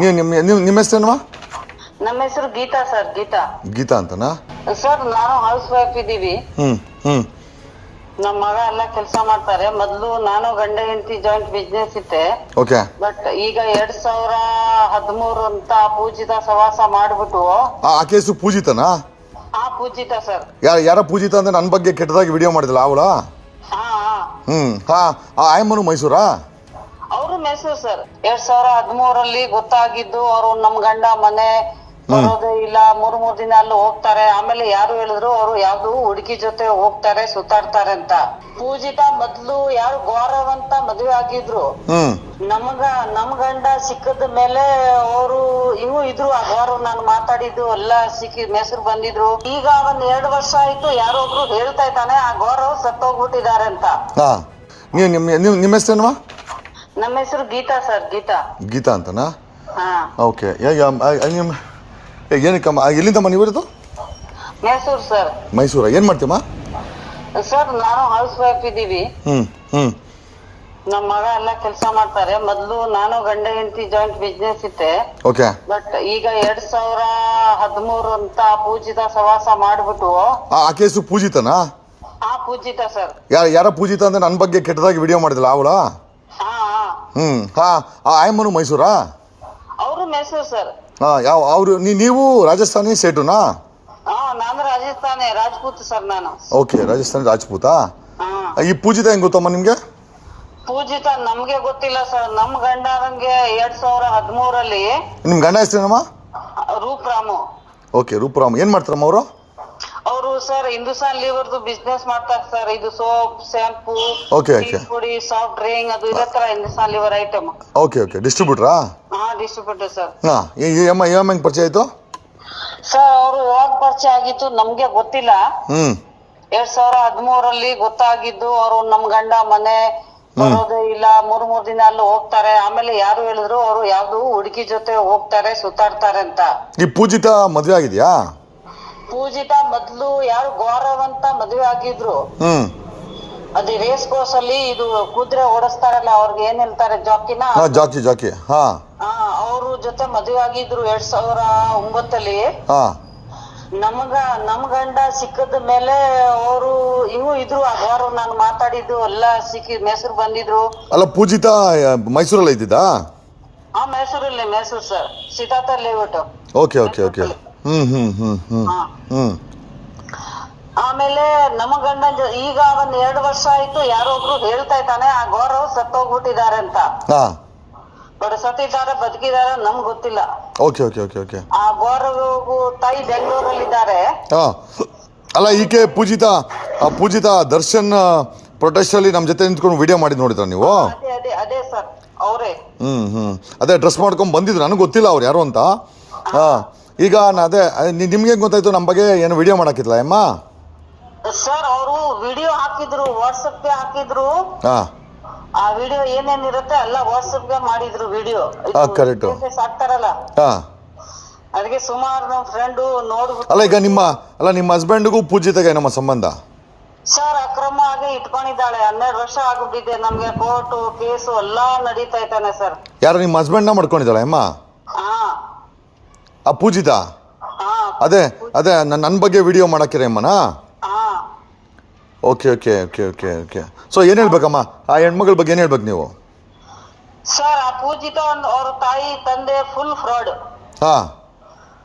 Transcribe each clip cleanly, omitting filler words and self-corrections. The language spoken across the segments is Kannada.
ನಿಮ್ಮ ಹೆಸರೇನಮ್ಮ? ನಮ್ಮ ಹೆಸರು ಗೀತಾ ಸರ್. ಗೀತಾ ಅಂತನಾ? ಸರ್ ನಾನು ಹೌಸ್ ವೈಫ್ ಇದ್ದೀವಿ. ನಮ್ಮ ಮಗ ಎಲ್ಲ ಕೆಲಸ ಮಾಡ್ತಾರೆ. ಮೊದ್ಲು ನಾನು ಗಂಡ ಹೆಂಡತಿ ಜಾಯಿಂಟ್ ಬಿಸ್ನೆಸ್ ಇತ್ತೆ. ಓಕೆ. ಬಟ್ ಈಗ 2013 ಅಂತ ಪೂಜಿತ ಸವಾಸ ಮಾಡ್ಬಿಟ್ಟು. ಆ ಕೇಸು ಪೂಜಿತನಾ? ಪೂಜಿತ ಸರ್. ಯಾರ ಪೂಜಿತ ಅಂದ್ರೆ ನನ್ನ ಬಗ್ಗೆ ಕೆಟ್ಟದಾಗಿ ವಿಡಿಯೋ ಮಾಡಿದಲ್ಲ ಅವಳ? ಆಯಮ್ಮನು ಮೈಸೂರಾ? ಅವರು ಮೈಸೂರು ಸರ್. 2013 ಗೊತ್ತಾಗಿದ್ದು. ಅವರು ನಮ್ ಗಂಡ ಮನೆ ಬರೋದೇ ಇಲ್ಲ, ಮೂರ್ ದಿನ ಅಲ್ಲಿ ಹೋಗ್ತಾರೆ. ಆಮೇಲೆ ಯಾರು ಹೇಳಿದ್ರು ಅವರು ಯಾವ್ದು ಹುಡುಗಿ ಜೊತೆ ಹೋಗ್ತಾರೆ, ಸುತ್ತಾಡ್ತಾರೆ ಅಂತ. ಪೂಜಿತ ಮೊದ್ಲು ಯಾರು ಗೌರವ್ ಅಂತ ಮದುವೆ ಆಗಿದ್ರು. ನಮ್ ಗಂಡ ಸಿಕ್ಕದ ಮೇಲೆ ಅವರು ಇದ್ರು. ಆ ಗೌರವ್ ನಾನು ಮಾತಾಡಿದ್ದು ಎಲ್ಲ ಸಿಕ್ಕಿ ಮೈಸೂರು ಬಂದಿದ್ರು. ಈಗ 2 ವರ್ಷ ಆಯ್ತು, ಯಾರೋ ಒಬ್ರು ಹೇಳ್ತಾ ಇದ್ದಾನೆ ಆ ಗೌರವ್ ಸತ್ತೋಗ್ಬಿಟ್ಟಿದ್ದಾರೆ ಅಂತ. ನಿಮ್ಮ ಹೆಸರೇನಮ್ಮ? ನಮ್ಮ ಹೆಸರು ಗೀತಾ ಸರ್. ಗೀತಾ ಅಂತನಾ? ಓಕೆ. ಏನಕ್ಕಮ್ಮ ಎಲ್ಲಿಂದಮ್ಮ ನೀವು ಇರೋದು? ಮೈಸೂರು ಸರ್. ಮೈಸೂರ. ಏನ್ ಮಾಡ್ತೀಯಮ್ಮ? ಸರ್ ನಾನು ಹೌಸ್ ವೈಫ್ ಇದ್ದೀವಿ. ನಮ್ಮ ಮಗ ಎಲ್ಲ ಕೆಲಸ ಮಾಡ್ತಾರೆ. ಮೊದ್ಲು ನಾನು ಗಂಡ ಹೆಂಡತಿ ಜಾಯಿಂಟ್ ಬಿಸ್ನೆಸ್ ಇತ್ತೆ. ಓಕೆ. ಬಟ್ ಈಗ 2013 ಅಂತ ಪೂಜಿತ ಸವಾಸ ಮಾಡ್ಬಿಟ್ಟು. ಆ ಕೇಸು ಪೂಜಿತನಾ? ಪೂಜಿತ ಸರ್. ಯಾರ ಪೂಜಿತ ಅಂದ್ರೆ ನನ್ನ ಬಗ್ಗೆ ಕೆಟ್ಟದಾಗಿ ವಿಡಿಯೋ ಮಾಡಿದಲ್ಲ ಅವಳ? ಆಯಮ್ಮನು ಮೈಸೂರಾ? ಅವರು ಮೈಸೂರು ಸರ್. ಅವರು ನೀವು ರಾಜಸ್ಥಾನಿ ಸೇಟುನಾ? ನಾನು ರಾಜಸ್ಥಾನಿ ರಾಜ್ಪೂತ್ ಸರ್ ನಾನು. ಓಕೆ, ರಾಜಸ್ಥಾನಿ ರಾಜ್ಪೂತಾ? ಈ ಪೂಜಿತ ಹೆಂಗ್ ಗೊತ್ತಮ್ಮ ನಿಮ್ಗೆ? ಪೂಜಿತ ನಮ್ಗೆ ಗೊತ್ತಿಲ್ಲ ಸರ್. ನಮ್ ಗಂಡಂಗೆ 2013 ನಿಮ್ ಗಂಡ ಹೆಸರೇನಮ್ಮ? ರೂಪ್ರಾಮು. ಓಕೆ, ರೂಪರಾಮ್. ಏನ್ ಮಾಡ್ತಾರಮ್ಮ ಅವರು? ಅವರು ಸರ್ ಹಿಂದೂಸ್ತಾನ್ ಲಿವರ್ದು ಬಿಸ್ನೆಸ್ ಮಾಡ್ತಾರೆ ಸರ್. ಇದು ಸೋಪ್, ಶಾಂಪೂ, ಪುಡಿ, ಸಾಫ್ಟ್ ಡ್ರಿಂಕ್ ಅದು ಇದೇ ತರ ಹಿಂದೂಸ್ತಾನ್ ಲಿವರ್ ಐಟಮ್. ಓಕೆ. ಡಿಸ್ಟ್ರಿಬ್ಯೂಟರಾ? Distributor sir. ಹೆಂಗ್ ಪರಿಚಯ ಆಯ್ತು ಸರ್? ಅವರು ಯಾವಾಗ ಪರಿಚಯ ಆಗಿತ್ತು ನಮ್ಗೆ ಗೊತ್ತಿಲ್ಲ. 2013 ಗೊತ್ತಾಗಿದ್ದು. ಅವರು ನಮ್ ಗಂಡ ಮನೆ ಬರೋದೇ ಇಲ್ಲ, ಮೂರ್ ದಿನ ಅಲ್ಲಿ ಹೋಗ್ತಾರೆ. ಆಮೇಲೆ ಯಾರು ಹೇಳಿದ್ರು ಅವರು ಯಾವ್ದು ಹುಡುಗಿ ಜೊತೆ ಹೋಗ್ತಾರೆ, ಸುತ್ತಾಡ್ತಾರೆ ಅಂತ. ಈ ಪೂಜಿತ ಮದ್ವೆ ಆಗಿದ್ಯಾ? ಪೂಜಿತ ಮೊದ್ಲು ಯಾರು ಗೌರವ್ ಅಂತ ಮದುವೆ ಆಗಿದ್ರು. ಅದೇ ರೇಸ್ ಕೋರ್ಸ್ ಅಲ್ಲಿ ಇದು ಕುದುರೆ ಓಡಿಸ್ತಾರಲ್ಲ, ಅವ್ರಿಗೆ ಏನ್ ಹೇಳ್ತಾರೆ, ಜಾಕಿನ? ಜಾಕಿ. ಅವ್ರ ಜೊತೆ ಮದುವೆ ಆಗಿದ್ರು 2009. ನಮ್ ಗಂಡ ಸಿಕ್ಕದ ಮೇಲೆ ಅವರು ಇದ್ರು. ಆ ಗೌರವ್ ನಾನು ಮಾತಾಡಿದ್ದು ಎಲ್ಲ ಸಿಕ್ಕಿ ಮೈಸೂರು ಬಂದಿದ್ರು. ಅಲ್ಲ, ಪೂಜಿತ ಮೈಸೂರಲ್ಲಿ ಇದ್ದಿದ್ದಾ? ಮೈಸೂರಲ್ಲಿ. ಮೈಸೂರು ಸರ್, ಸಿತಾತ ಲೇಔಟ್. ಓಕೆ. ಆಮೇಲೆ ನಮ್ಮ ಗಂಡ ಈಗ 2 ವರ್ಷ ಆಯ್ತು, ಯಾರೋ ಒಬ್ರು ಹೇಳ್ತಾ ಇದ್ದಾನೆ ಆ ಗೌರವ್ ಸತ್ತೋಗ್ಬಿಟ್ಟಿದ್ದಾರೆ ಅಂತ. ಬಟ್ ಸತ್ತಿದ್ದಾರೆ ಬದುಕಿದ್ದಾರೆ ನಮ್ಗೆ ಗೊತ್ತಿಲ್ಲ. ಓಕೆ. ಆ ಗೌರವ್ ತಾಯಿ ಬೆಂಗಳೂರಲ್ಲಿ ಇದ್ದಾರೆ. ಅಲ್ಲ, ಈಕೆ ಪೂಜಿತ ದರ್ಶನ್ ಪ್ರೊಟೆಸ್ಟ್ ಅಲ್ಲಿ ನಮ್ ಜೊತೆ ನಿಂತ್ಕೊಂಡು ವಿಡಿಯೋ ಮಾಡಿದ್ ನೋಡಿದ್ರ ನೀವು? ಅದೇ ಸರ್, ಅವರೇ. ಅದೇ ಡ್ರೆಸ್ ಮಾಡ್ಕೊಂಡ್ ಬಂದಿದ್ರು. ನನಗೆ ಗೊತ್ತಿಲ್ಲ ಅವ್ರು ಯಾರು ಅಂತ. ಈಗ ಅದೇ ನಿಮ್ಗೆ ಗೊತ್ತಾಯ್ತು ನಮ್ಮ ಬಗ್ಗೆ ಏನು ವಿಡಿಯೋ ಮಾಡಾಕಿದ್ಲ ಅಮ್ಮ? ಸರ್ ಅವರು ವಿಡಿಯೋ ಹಾಕಿದ್ರು, ವಾಟ್ಸಪ್ಗೆ ಹಾಕಿದ್ರು. ಆ ವಿಡಿಯೋ ಏನೇನಿರುತ್ತೆ ಎಲ್ಲ ವಾಟ್ಸಪ್ಗೆ ಮಾಡಿದ್ರು ವಿಡಿಯೋ. ಕರೆಕ್ಟ್. ಹಾಕ್ತಾರಲ್ಲ, ಅದಕ್ಕೆ ಸುಮಾರು ನಮ್ಮ ಫ್ರೆಂಡು ನೋಡ್ಬಿಟ್ಟು. ಅಲ್ಲ, ಈಗ ನಿಮ್ಮ ಹಸ್ಬೆಂಡ್ಗೂ ಪೂಜಿತಗೆ ನಮ್ಮ ಸಂಬಂಧ? ಸರ್ ಅಕ್ರಮ ಆಗಿ ಇಟ್ಕೊಂಡಿದ್ದಾಳೆ. 12 ವರ್ಷ ಆಗ್ಬಿಟ್ಟಿದೆ. ನಮ್ಗೆ ಕೋರ್ಟು ಕೇಸು ಎಲ್ಲಾ ನಡೀತಾ ಇದ್ದಾನೆ ಸರ್. ಯಾರು ನಿಮ್ಮ ಹಸ್ಬೆಂಡ್ನ ಮಾಡ್ಕೊಂಡಿದ್ದಾಳೆ ಅಮ್ಮ? ಆ ಪೂಜಿತ? ಅದೇ ನನ್ನ ಬಗ್ಗೆ ವಿಡಿಯೋ ಮಾಡಾಕಿರ ಅಮ್ಮನಾ? ಓಕೆ. ಸೊ ಏನ್ ಹೇಳ್ಬೇಕಮ್ಮ ಆ ಹೆಣ್ಮಗಳ ಬಗ್ಗೆ? ಏನ್ ಹೇಳ್ಬೇಕು ನೀವು? ಸರ್ ಆ ಪೂಜಿತ ಅವ್ರ ತಾಯಿ ತಂದೆ ಫುಲ್ ಫ್ರಾಡ್.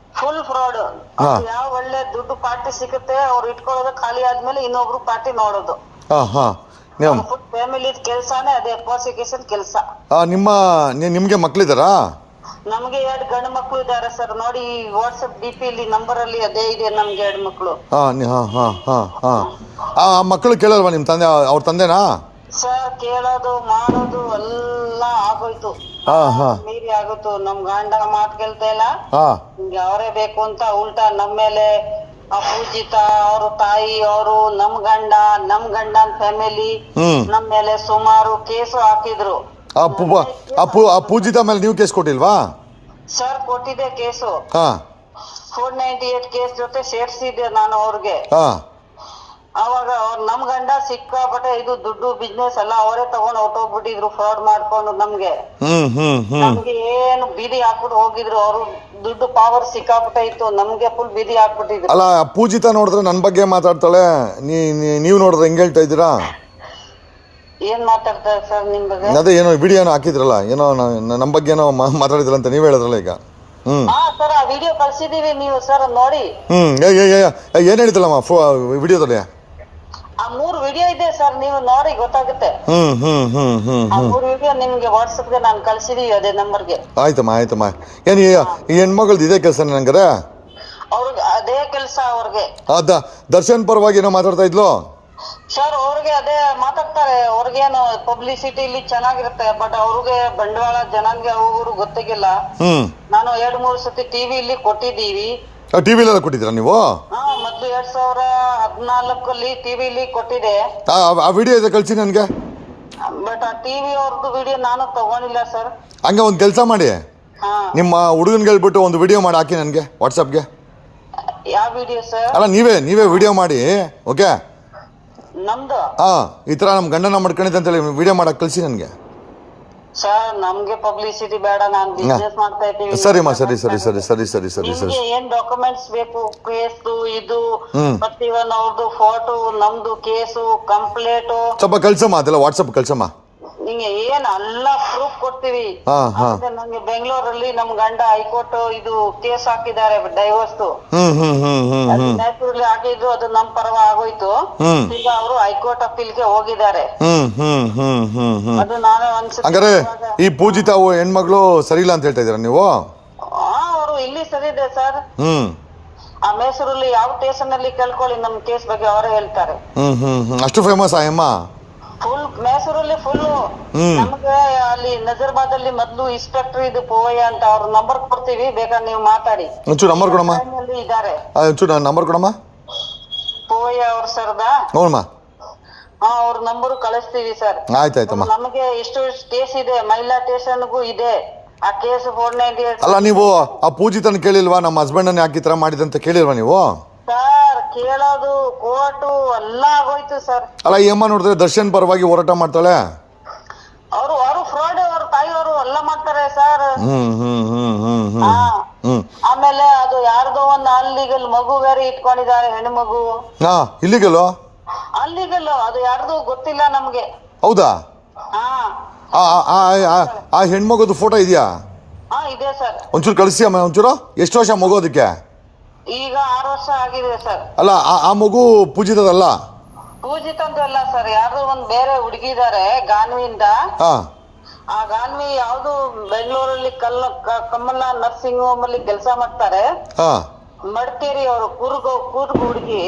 ಯಾವ ಒಳ್ಳೆ ದುಡ್ಡು ಪಾರ್ಟಿ ಸಿಗುತ್ತೆ ಅವ್ರು ಇಟ್ಕೊಳ್ಳೋದು, ಖಾಲಿ ಆದ್ಮೇಲೆ ಇನ್ನೊಬ್ರು ಪಾರ್ಟಿ ನೋಡೋದು. ಫ್ಯಾಮಿಲಿ ಕೆಲ್ಸಾನೇ ಅದೇ, ಪ್ರೋಸಿಕ್ಯೂಷನ್ ಕೆಲಸ. ನಿಮ್ಗೆ ಮಕ್ಳಿದಾರಾ? ನಮ್ಗೆ 2 ಗಂಡು ಮಕ್ಳು ಇದ್ದಾರೆ ಸರ್. ನೋಡಿ ವಾಟ್ಸ್ಆಪ್ DP ಇಲ್ಲಿ ನಂಬರ್ ಅಲ್ಲಿ ಅದೇ ಇದೆ ನಮ್ಗೆ 2 ಮಕ್ಳು. ಆ ಮಕ್ಕಳು ಕೇಳಲ್ವಾ ನಿಮ್ ತಂದೆ? ಅವ್ರ ತಂದೆನಾ? ಸರ್ ಕೇಳೋದು ಮಾಡೋದು ಎಲ್ಲ ಆಗೋಯ್ತು, ಮೀರಿ ಆಗೋಯ್ತು. ನಮ್ ಗಂಡ ಮಾತು ಕೇಳ್ತಾ ಇಲ್ಲ, ನಿಮ್ಗೆ ಅವರೇ ಬೇಕು ಅಂತ ಉಲ್ಟಾ ನಮ್ಮ ಮೇಲೆ ಆ ಪೂಜಿತ ಅವ್ರ ತಾಯಿ ಅವರು ನಮ್ ಗಂಡನ್ ಫ್ಯಾಮಿಲಿ ನಮ್ ಮೇಲೆ ಸುಮಾರು ಕೇಸು ಹಾಕಿದ್ರು. ಆ ಪೂಜಿತ ಮೇಲೆ ನೀವು ಕೇಸ್ ಕೊಟ್ಟಿಲ್ವಾ? ಸರ್ ಕೊಟ್ಟಿದೆ ಕೇಸು. 498 ಕೇಸ್ ಜೊತೆ ಸೇರ್ಸಿದ್ದೆ ನಾನು ಅವ್ರಿಗೆ. ಅವಾಗ ನಮ್ ಗಂಡ ಸಿಕ್ಕಾಪಟ್ಟೆ ಇದು ದುಡ್ಡು ಬಿಸ್ನೆಸ್ ಎಲ್ಲ ಅವರೇ ತಗೊಂಡ್ ಹೊಟ್ಟೋಗ್ಬಿಟ್ಟಿದ್ರು ಫ್ರಾಡ್ ಮಾಡ್ಕೊಂಡು ನಮ್ಗೆ ನಮ್ಗೆ ಏನು ಬೀದಿ ಹಾಕ್ಬಿಟ್ಟು ಹೋಗಿದ್ರು ಅವರು ದುಡ್ಡು ಪವರ್ ಸಿಕ್ಕಾಪಟ್ಟೆ ಇತ್ತು ನಮ್ಗೆ ಫುಲ್ ಬೀದಿ ಹಾಕ್ಬಿಟ್ಟಿದ್ರು. ಅಲ್ಲ ಪೂಜಿತಾ ನೋಡಿದ್ರೆ ನನ್ನ ಬಗ್ಗೆ ಮಾತಾಡ್ತಾಳೆ, ನೀವು ನೋಡಿದ್ರೆ ಹೆಂಗ್ ಹೇಳ್ತಾ ಇದ್ದೀರಾ? ಏನ್ ಮಾತಾಡ್ತಾರೆ ಸರ್ ನಿಮ್ ಬಗ್ಗೆ? ಅದೇ ಏನೋ ವಿಡಿಯೋನ ಹಾಕಿದ್ರಲ್ಲ, ಏನೋ ನಮ್ಮ ಬಗ್ಗೆ ಏನೋ ಮಾತಾಡಿದ್ರಂತ ನೀವ್ ಹೇಳಿದ್ರಲ್ಲ ಈಗ. ಹಾ ಸರ್ ಆ ವಿಡಿಯೋ ಕಳ್ಸಿದೀವಿ, ನೀವು ಸರ್ ನೋಡಿ. ಏನ್ ಹೇಳಿದ್ರಲ್ಲಮ್ಮ ವಿಡಿಯೋದಲ್ಲಿ? ಆ 3 ವಿಡಿಯೋ ಇದೆ ಸರ್, ನೀವು ನೋಡಿ ಗೊತ್ತಾಗುತ್ತೆ. ಆ 3 ವಿಡಿಯೋ ನಿಮ್ಗೆ ವಾಟ್ಸಪ್ಗೆ ನಾನು ಕಳ್ಸಿದೀವಿ ಅದೇ ನಂಬರ್ಗೆ. ಆಯ್ತಮ್ಮ. ಏನ್ ಈ ಹೆಣ್ಮಗಳ್ದು ಇದೇ ಕೆಲಸ ನಂಗರ? ಅವ್ರಿಗೆ ಅದೇ ಕೆಲಸ ಅವ್ರಿಗೆ. ದರ್ಶನ್ ಪರವಾಗಿ ಏನೋ ಮಾತಾಡ್ತಾ ಇದ್ಲು ಸರ್. ಅವ್ರಿಗೆ ಅದೇ ಮಾತಾಡ್ತಾರೆ, ಅವ್ರಿಗೇನು ಪಬ್ಲಿಸಿಟಿಲಿ ಚೆನ್ನಾಗಿರುತ್ತೆ, ಬಟ್ ಅವ್ರಿಗೆ ಬಂಡವಾಳ ಜನನ್ಗೆ ಅವರು ಗೊತ್ತಿಲ್ಲ. ನಾನು 2-3 ಸತಿ ಟಿವಿಲಿ ಕೊಟ್ಟಿದ್ದೀವಿ. ಟಿವಿಲೆಲ್ಲ ಕೊಟ್ಟಿದ್ದೀರಾ ನೀವು? ಮೊದ್ಲು 2014 ಟಿವಿಲಿ ಕೊಟ್ಟಿದೆ. ಆ ವಿಡಿಯೋ ಇದೆ, ಕಳ್ಸಿ ನನ್ಗೆ. ಬಟ್ ಆ ಟಿವಿ ಅವ್ರದ್ದು ವಿಡಿಯೋ ನಾನು ತಗೊಂಡಿಲ್ಲ ಸರ್. ಹಂಗೆ ಒಂದು ಕೆಲಸ ಮಾಡಿ, ನಿಮ್ಮ ಹುಡುಗನ್ಗೆ ಹೇಳ್ಬಿಟ್ಟು ಒಂದು ವಿಡಿಯೋ ಮಾಡಿ ಹಾಕಿ ನನಗೆ ವಾಟ್ಸಪ್ಗೆ. ಯಾವ ವಿಡಿಯೋ ಸರ್? ಅಲ್ಲ ನೀವೇ ವಿಡಿಯೋ ಮಾಡಿ, ಓಕೆ? ನಮ್ದು ಈ ತರ ನಮ್ಮ ಗಂಡನ ಮಾಡ್ಕೊಂಡಿದ್ದೆ ಅಂತೇಳಿ ವಿಡಿಯೋ ಮಾಡಕ್ ಕಳ್ಸಿ ನನಗೆ. ಸರ್ ನಮ್ಗೆ ಪಬ್ಲಿಸಿಟಿ ಬೇಡ, ನಾನು ಬಿಸ್ನೆಸ್ ಮಾಡ್ತಾ ಇದ್ದೀವಿ. ಸರಿಮ್ಮ, ಸರಿ. ಏನ್ ಡಾಕ್ಯುಮೆಂಟ್ಸ್ ಬೇಕು? ಕೇಸು ಇದು ಪ್ರತಿಯೊಂದು ಅವ್ರದ್ದು ಫೋಟೋ, ನಮ್ದು ಕೇಸು ಕಂಪ್ಲೇಟ್ ಸ್ವಲ್ಪ ಕಳ್ಸಮ್ಮ, ಅದೆಲ್ಲ ವಾಟ್ಸಪ್ ಕಳ್ಸಮ್ಮ. ನಿಂಗೆ ಏನ್ ಎಲ್ಲ ಪ್ರೂಫ್ ಕೊಡ್ತೀವಿ. ನಂಗೆ ಬೆಂಗಳೂರಲ್ಲಿ ನಮ್ ಗಂಡ ಹೈಕೋರ್ಟ್ ಇದು ಕೇಸ್ ಹಾಕಿದ್ದಾರೆ, ಡೈವರ್ಸ್ ನ್ಯಾಚುರಲಿ ಹಾಕಿದ್ರು, ಅದು ನಮ್ ಪರವ ಆಗೋಯ್ತು. ಈಗ ಅವರು ಹೈಕೋರ್ಟ್ ಅಪೀಲ್ಗೆ ಹೋಗಿದ್ದಾರೆ. ಅದು ನಾನೇ ಹಂಗಾರೆ ಈ ಪೂಜಿತಾ ಹೆಣ್ಮಗಳು ಸರಿ ಇಲ್ಲ ಅಂತ ಹೇಳ್ತಾ ಇದೀರ ನೀವು? ಅವರು ಇಲ್ಲಿ ಸರಿ ಇದೆ ಸರ್. ಆ ಮೈಸೂರಲ್ಲಿ ಯಾವ ಸ್ಟೇಷನ್ ಅಲ್ಲಿ ಕೇಳ್ಕೊಳ್ಳಿ, ನಮ್ ಕೇಸ್ ಬಗ್ಗೆ ಅವರೇ ಹೇಳ್ತಾರೆ. ಅಷ್ಟು ಫೇಮಸ್ ಆಯಮ್ಮ ಫುಲ್ ಮೈಸೂರಲ್ಲಿ ಫುಲ್. ನಮ್ಗೆ ಅಲ್ಲಿ ನಜರ್ಬಾದ್ ಅಲ್ಲಿ ಮೊದ್ಲು ಇನ್ಸ್ಪೆಕ್ಟರ್ ಇದು ಪೋವಯ್ಯ ಅಂತ, ಅವ್ರ ನಂಬರ್ ಕೊಡ್ತೀವಿ, ಬೇಕಾದ್ರೆ ನೀವು ಮಾತಾಡಿ. ಒಂಚೂರು ನಂಬರ್ ಕೊಡಮ್ಮ. ಇದಾರೆ, ಒಂಚೂರು ನಂಬರ್ ಕೊಡಮ್ಮ. ಪೋವಯ್ಯ ಅವ್ರ ಸರ್ದ. ನೋಡಮ್ಮ. ಅವ್ರ ನಂಬರ್ ಕಳಿಸ್ತೀವಿ ಸರ್. ಆಯ್ತಾಯ್ತಮ್ಮ. ನಮಗೆ ಎಷ್ಟು ಕೇಸ್ ಇದೆ, ಮಹಿಳಾ ಸ್ಟೇಷನ್ಗೂ ಇದೆ ಆ ಕೇಸ್ 498. ಅಲ್ಲ ನೀವು ಆ ಪೂಜಿತನ ಕೇಳಿಲ್ವಾ? ನಮ್ಮ ಹಸ್ಬೆಂಡ್ ಅನ್ನ ಯಾಕೆ ಈ ತರ ಮಾಡಿದಂತ ಕೇಳಿಲ್ವಾ ನೀವು? ಸರ್ ಕೇಳೋದು ಕೋರ್ಟು ಎಲ್ಲ ಆಗೋಯ್ತು ಸರ್. ಅಲ್ಲ ಈ ಅಮ್ಮ ನೋಡಿದ್ರೆ ದರ್ಶನ್ ಪರವಾಗಿ ಹೋರಾಟ ಮಾಡ್ತಾಳೆ. ಅವರು ಫ್ರಾಡ್, ಅವ್ರ ತಾಯಿಯವರು ಎಲ್ಲ ಮಾಡ್ತಾರೆ ಸರ್. ಆಮೇಲೆ ಅದು ಯಾರ್ದೋ ಒಂದು ಅಲ್ಲಿಗಲ್ ಮಗು ಬೇರೆ ಇಟ್ಕೊಂಡಿದ್ದಾರೆ, ಹೆಣ್ಣು ಮಗು. ಇಲ್ಲಿಗಲ್ ಅದು ಯಾರ್ದು ಗೊತ್ತಿಲ್ಲ ನಮ್ಗೆ. ಹೌದಾ? ಆ ಹೆಣ್ಮಗುದು ಫೋಟೋ ಇದೆಯಾ? ಇದೆ ಸರ್. ಒಂಚೂರು ಕಳಿಸಿ ಅಮ್ಮ. ಒಂಚೂರು ಎಷ್ಟು ವರ್ಷ ಮಗು ಅದಕ್ಕೆ? ಈಗ 6 ವರ್ಷ ಆಗಿದೆ ಸರ್. ಅಲ್ಲ ಆ ಮಗು ಪೂಜಿತದಲ್ಲ? ಪೂಜಿತಂದು ಅಲ್ಲ ಸರ್, ಯಾರ್ದು ಒಂದ್ ಬೇರೆ ಹುಡುಗಿದ್ದಾರೆ ಗಾನ್ವಿಯಿಂದ. ಆ ಗಾನ್ವಿ ಯಾವ್ದು ಬೆಂಗಳೂರಲ್ಲಿ ಕಮಲ ನರ್ಸಿಂಗ್ ಹೋಮ್ ಅಲ್ಲಿ ಕೆಲಸ ಮಾಡ್ತಾರೆ. ಮಡಿಕೇರಿ ಅವರು ಕೂರ್ಗ್ ಹುಡುಗಿ.